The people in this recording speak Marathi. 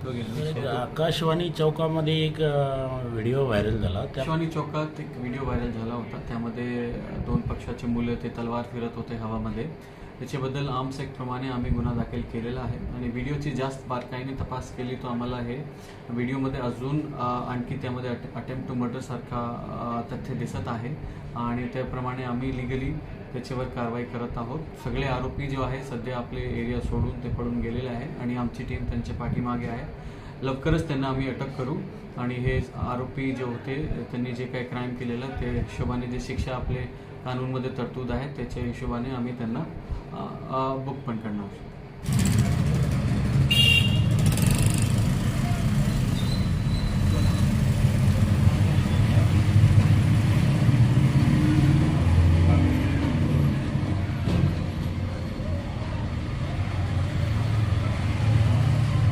आकाशवाणी चौकामध्ये एक व्हिडिओ व्हायरल झाला. त्या आकाशवाणी चौकात एक व्हिडिओ व्हायरल झाला होता. त्यामध्ये दोन पक्षाचे मुलं ते तलवार फिरत होते हवामध्ये. त्याच्याबद्दल आर्म्स ॲक्टप्रमाणे आम्ही गुन्हा दाखल केलेला आहे आणि व्हिडिओची जास्त बारकाईने तपास केली तो आम्हाला हे व्हिडिओमध्ये अजून आणखी त्यामध्ये अटेम्प्ट टू मर्डरसारखा तथ्य दिसत आहे आणि त्याप्रमाणे आम्ही लिगली त्याच्यावर कारवाई करत आहोत. सगळे आरोपी जो आहे सध्या आपले एरिया सोडून ते पळून गेलेले आहे आणि आमची टीम त्यांच्या पाठीमागे आहे. लवकरच त्यांना आम्ही अटक करू आणि हे आरोपी जे होते त्यांनी जे काही क्राईम केलेलं ते हिशोबाने जे शिक्षा आपले कानूनमध्ये तरतूद आहे त्याच्या हिशोबाने आम्ही त्यांना बुक पण करणार.